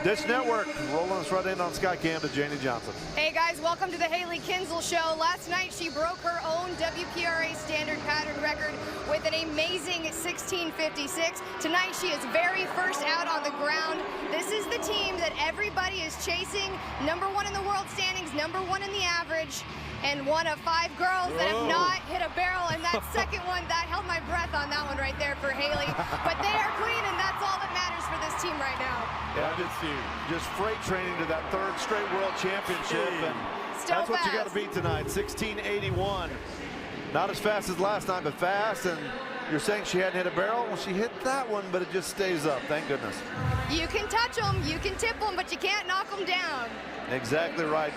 Dish Network rolling us right in on Skycam to Janie Johnson. Hey guys, welcome to the Hailey Kinsel Show. Last night she broke her own WPRA standard pattern record with an amazing 16:56. Tonight she is very first out on the ground. This is the team that everybody is chasing. #1 in the world standings, #1 in the average, and one of 5 girls that have not hit a barrel. And that second one, that held my breath on that one right there for Hailey. But they are clean, and that's all that matters for this team right now. Yeah, just freight training to that 3rd straight world championship, and that's what you got to beat tonight. 16:81. Not as fast as last night, but fast. And you're saying she hadn't hit a barrel? Well, she hit that one, but it just stays up. Thank goodness. You can touch them, you can tip them, but you can't knock them down. Exactly right.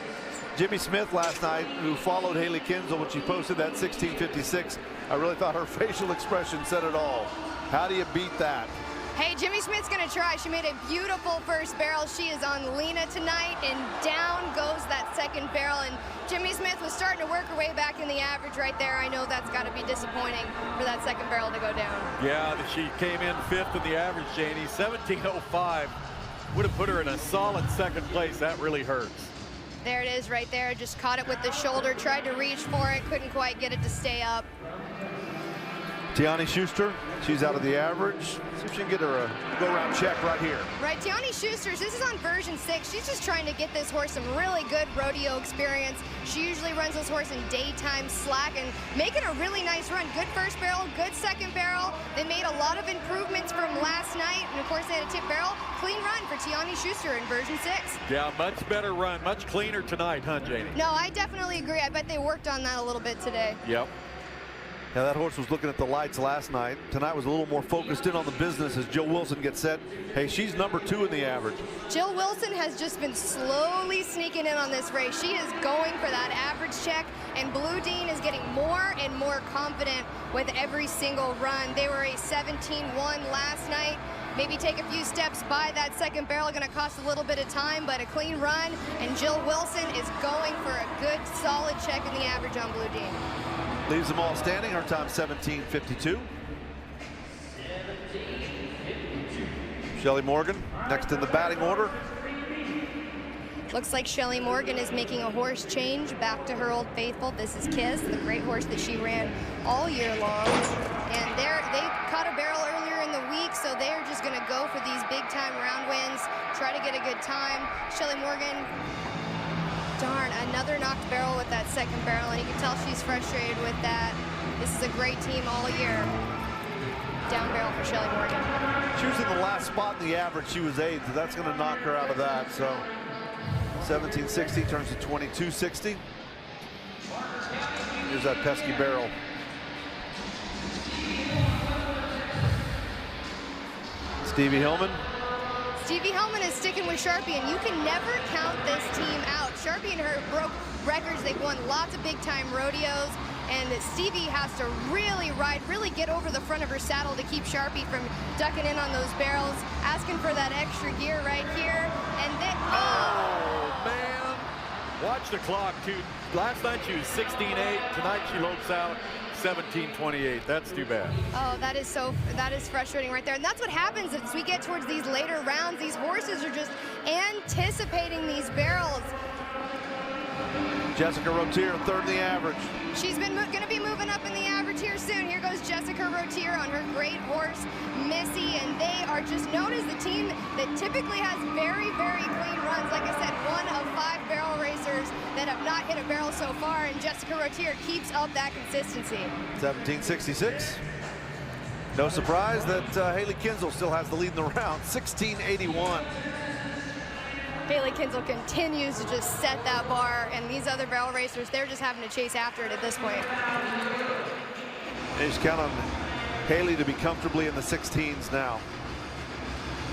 Jimmie Smith last night, who followed Hailey Kinsel when she posted that 16:56, I really thought her facial expression said it all. How do you beat that? Hey, Jimmie Smith's gonna try. She made a beautiful first barrel. She is on Lena tonight, and down goes that second barrel. And Jimmie Smith was starting to work her way back in the average right there. I know that's got to be disappointing for that second barrel to go down. Yeah, she came in 5th in the average, Janie. 17:05 would have put her in a solid 2nd place. That really hurts. There it is right there. Just caught it with the shoulder, tried to reach for it, couldn't quite get it to stay up. Tiany Schuster, she's out of the average. See if she can get her a go-around check right here. Right, Tiany Schuster, this is on version 6. She's just trying to get this horse some really good rodeo experience. She usually runs this horse in daytime slack and making a really nice run. Good first barrel, good second barrel. They made a lot of improvements from last night, and of course they had a tip barrel. Clean run for Tiany Schuster in version 6. Yeah, much better run, much cleaner tonight, huh, Janie? No, I definitely agree. I bet they worked on that a little bit today. Yep. Yeah, that horse was looking at the lights last night. Tonight was a little more focused in on the business as Jill Wilson gets set. Hey, she's #2 in the average. Jill Wilson has just been slowly sneaking in on this race. She is going for that average check, and Blue Dean is getting more and more confident with every single run. They were a 17-1 last night. Maybe take a few steps by that second barrel, going to cost a little bit of time, but a clean run, and Jill Wilson is going for a good, solid check in the average on Blue Dean. Leaves them all standing. Her time 17:52. Shelly Morgan next in the batting order. Looks like Shelly Morgan is making a horse change back to her old faithful. This is Kiss, the great horse that she ran all year long. And they caught a barrel earlier in the week, so they're just going to go for these big-time round wins, try to get a good time. Shelly Morgan, darn, another knocked barrel with that second barrel, and you can tell she's frustrated with that. This is a great team all year. Down barrel for Shelly Morgan. She was in the last spot in the average. She was 8th. That's going to knock her out of that. So 17:60 turns to 22:60. Here's that pesky barrel. Stevi Hillman. Stevi Hillman is sticking with Sharpie, and you can never count this team out. Sharpie and her broke records. They've won lots of big-time rodeos, and Stevi has to really ride, really get over the front of her saddle to keep Sharpie from ducking in on those barrels, asking for that extra gear right here. And then, oh man! Watch the clock, too. Last night she was 16-8. Tonight she lopes out 17-28. That's too bad. Oh, that is frustrating right there. And that's what happens as we get towards these later rounds. These horses are just anticipating these barrels. Jessica Routier, 3rd in the average. She's been going to be moving up in the average here soon. Here goes Jessica Routier on her great horse, Missy, and they are just known as the team that typically has very, very clean runs. Like I said, one of 5 barrel racers that have not hit a barrel so far, and Jessica Routier keeps up that consistency. 17:66. No surprise that Hailey Kinsel still has the lead in the round, 16:81. Hailey Kinsel continues to just set that bar, and these other barrel racers, they're just having to chase after it at this point. They just count on Hailey to be comfortably in the 16s now.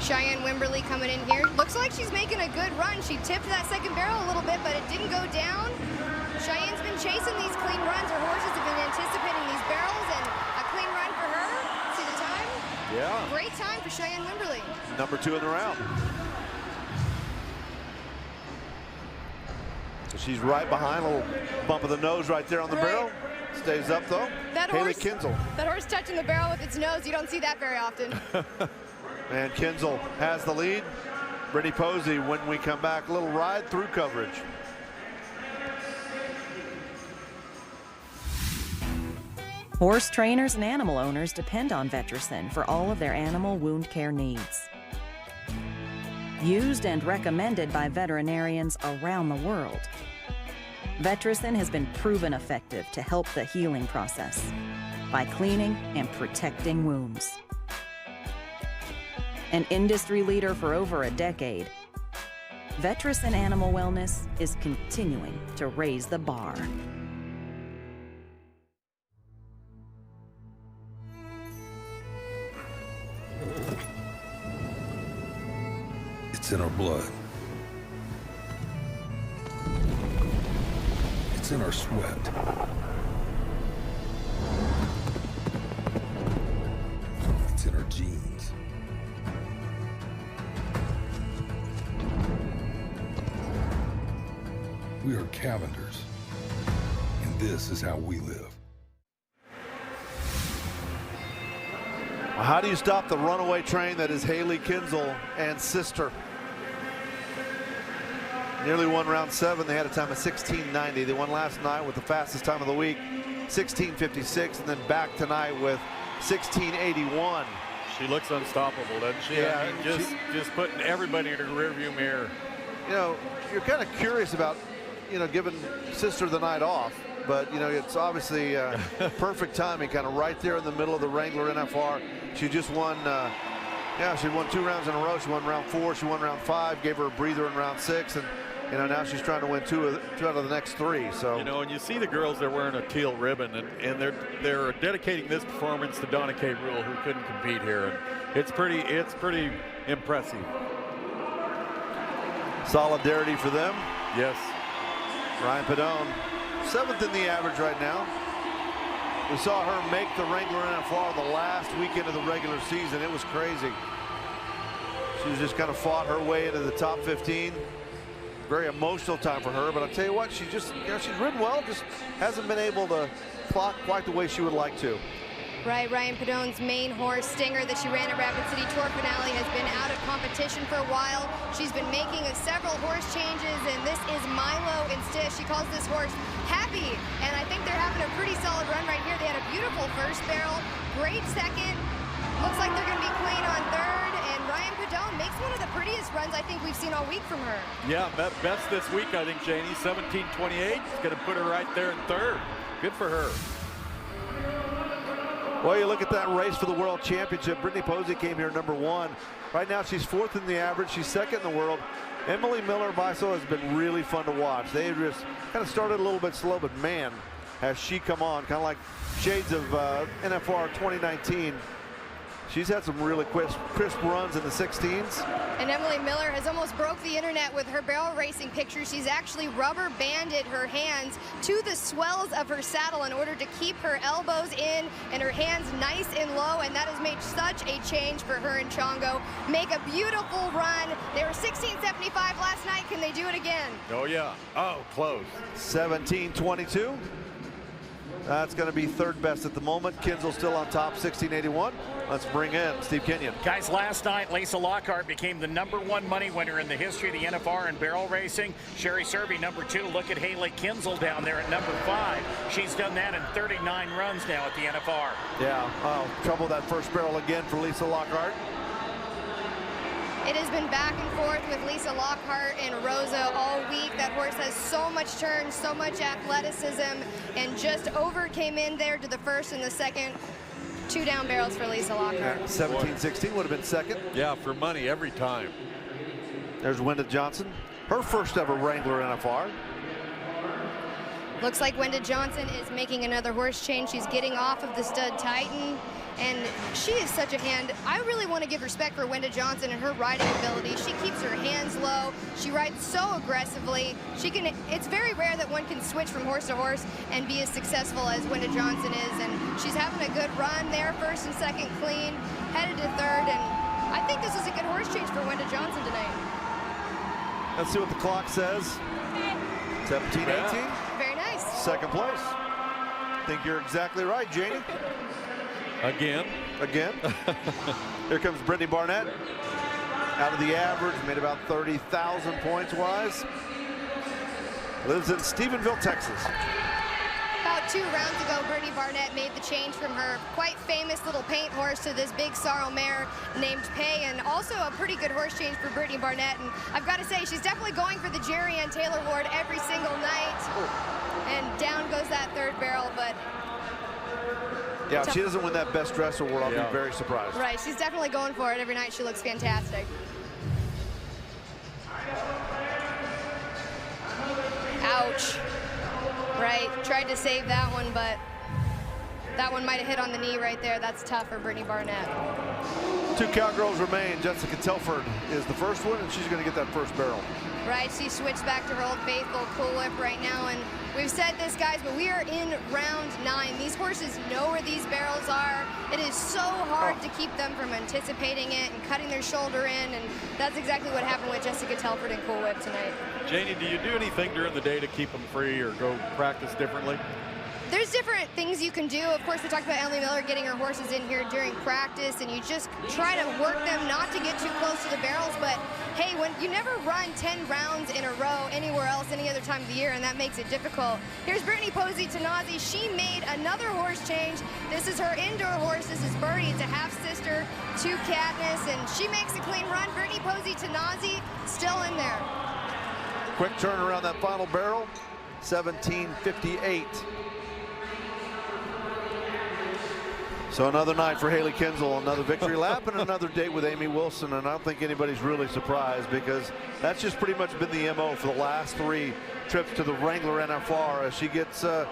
Cheyenne Wimberley coming in here. Looks like she's making a good run. She tipped that second barrel a little bit, but it didn't go down. Cheyenne's been chasing these clean runs. Her horses have been anticipating these barrels, and a clean run for her. See the time? Yeah. Great time for Cheyenne Wimberley. #2 in the round. So she's right behind, a little bump of the nose right there on the barrel. Stays up though. Hailey Kinsel. That horse touching the barrel with its nose, you don't see that very often. And Kinsel has the lead. Brittany Posey, when we come back, a little ride-through coverage. Horse trainers and animal owners depend on Vetericyn for all of their animal wound care needs. Used and recommended by veterinarians around the world, Vetericyn has been proven effective to help the healing process by cleaning and protecting wounds. An industry leader for over a decade, Vetericyn Animal Wellness is continuing to raise the bar. It's in our blood. It's in our sweat. It's in our genes. We are Cavenders, and this is how we live. How do you stop the runaway train that is Hailey, Kinsel, and sister? Nearly won round 7. They had a time of 16:90. They won last night with the fastest time of the week, 16:56, and then back tonight with 16:81. She looks unstoppable, doesn't she? Yeah, I mean, just putting everybody in her rearview mirror. You know, you're kind of curious about, you know, giving sister the night off, but you know, it's obviously perfect timing, kind of right there in the middle of the Wrangler NFR. She just won. Yeah, she won 2 rounds in a row. She won round 4. She won round 5. Gave her a breather in round 6, and you know, now she's trying to win two out of the next 3. So you know, and you see the girls, they're wearing a teal ribbon, and they're dedicating this performance to Donna K. Rule, who couldn't compete here, and it's pretty impressive. Solidarity for them. Yes. Ryan Pedone, 7th in the average right now. We saw her make the Wrangler NFR the last weekend of the regular season. It was crazy. She's just kind of fought her way into the top 15. Very emotional time for her, but I'll tell you what, she just, you know, she's ridden well, just hasn't been able to clock quite the way she would like to. Right, Ryan Pedone's main horse, Stinger, that she ran at Rapid City Tour Finale, has been out of competition for a while. She's been making several horse changes, and this is Milo instead. She calls this horse Happy, and I think they're having a pretty solid run right here. They had a beautiful first barrel, great second. Looks like they're going to be clean on third, and Ryan Pedone makes one of the prettiest runs I think we've seen all week from her. Yeah, best this week, I think, Janie. 17:28. It's going to put her right there in third. Good for her. Well, you look at that race for the World Championship. Brittany Posey came here number 1. Right now, she's 4th in the average. She's 2nd in the world. Emily Miller-Beisel has been really fun to watch. They just kind of started a little bit slow, but man, has she come on. Kind of like shades of NFR 2019. She's had some really crisp runs in the 16s. And Emily Miller has almost broke the internet with her barrel racing picture. She's actually rubber banded her hands to the swells of her saddle in order to keep her elbows in and her hands nice and low, and that has made such a change for her and Chongo. Make a beautiful run. They were 16:75 last night. Can they do it again? Oh yeah. Oh, close. 17:22. That's going to be third best at the moment. Kinsel still on top, 16:81. Let's bring in Steve Kenyon. Guys, last night, Lisa Lockhart became the #1 money winner in the history of the NFR in barrel racing. Sherry Serby, #2. Look at Hailey Kinsel down there at #5. She's done that in 39 runs now at the NFR. Yeah, trouble that first barrel again for Lisa Lockhart. It has been back and forth with Lisa Lockhart and Rosa all week. That horse has so much turn, so much athleticism, and just came in there to the first and the second. 2 down barrels for Lisa Lockhart. 17-16 would have been second. Yeah, for money every time. There's Wenda Johnson, her first ever Wrangler NFR. Looks like Wenda Johnson is making another horse change. She's getting off of the stud Titan, and she is such a hand. I really want to give respect for Wenda Johnson and her riding ability. She keeps her hands low. She rides so aggressively. It's very rare that one can switch from horse to horse and be as successful as Wenda Johnson is, and she's having a good run there, first and second clean, headed to third, and I think this is a good horse change for Wenda Johnson tonight. Let's see what the clock says. 17-18. Very nice. Second place. Think you're exactly right, Janie. Again. Here comes Brittany Barnett. out of the average, made about 30,000 points wise. Lives in Stephenville, Texas. About 2 rounds ago, Brittany Barnett made the change from her quite famous little paint horse to this big sorrel mare named Pay, and also a pretty good horse change for Brittany Barnett. And I've got to say, she's definitely going for the Jerry Ann Taylor Award every single night. And down goes that 3rd barrel, but yeah, if she doesn't win that Best Dress Award, I'll be very surprised. right, she's definitely going for it every night. She looks fantastic. Ouch. Right, tried to save that one, but that one might have hit on the knee right there. That's tough for Brittany Barnett. 2 cowgirls remain. Jessica Telford is the first one, and she's going to get that first barrel. Right, she switched back to her old faithful Cool Whip right now, and we've said this, guys, but we are in round 9. These horses know where these barrels are. It is so hard to keep them from anticipating it and cutting their shoulder in, and that's exactly what happened with Jessica Telford and Cool Whip tonight. Janie, do you do anything during the day to keep them free or go practice differently? There's different things you can do. Of course, we talked about Emily Miller getting her horses in here during practice, and you just try to work them not to get too close to the barrels, but hey, when you never run 10 rounds in a row anywhere else any other time of the year, and that makes it difficult. Here's Brittany Posey Tanazi. She made another horse change. This is her indoor horse. This is Birdie. It's a half-sister to Katniss, and she makes a clean run. Brittany Posey Tanazi still in there. Quick turn around that final barrel, 17:58. So another night for Hailey Kinsel, another victory lap, and another date with Amy Wilson. And I don't think anybody's really surprised, because that's just pretty much been the MO for the last 3 trips to the Wrangler NFR, as she gets 1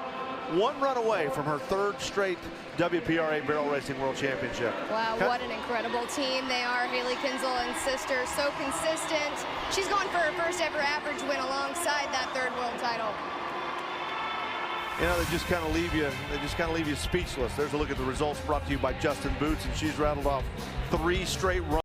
run away from her 3rd straight WPRA Barrel Racing World Championship. Wow, what an incredible team they are. Hailey Kinsel and sister, so consistent. She's going for her first ever average win alongside that 3rd world title. You know, they just kind of leave you speechless. There's a look at the results brought to you by Justin Boots, and she's rattled off 3 straight runs.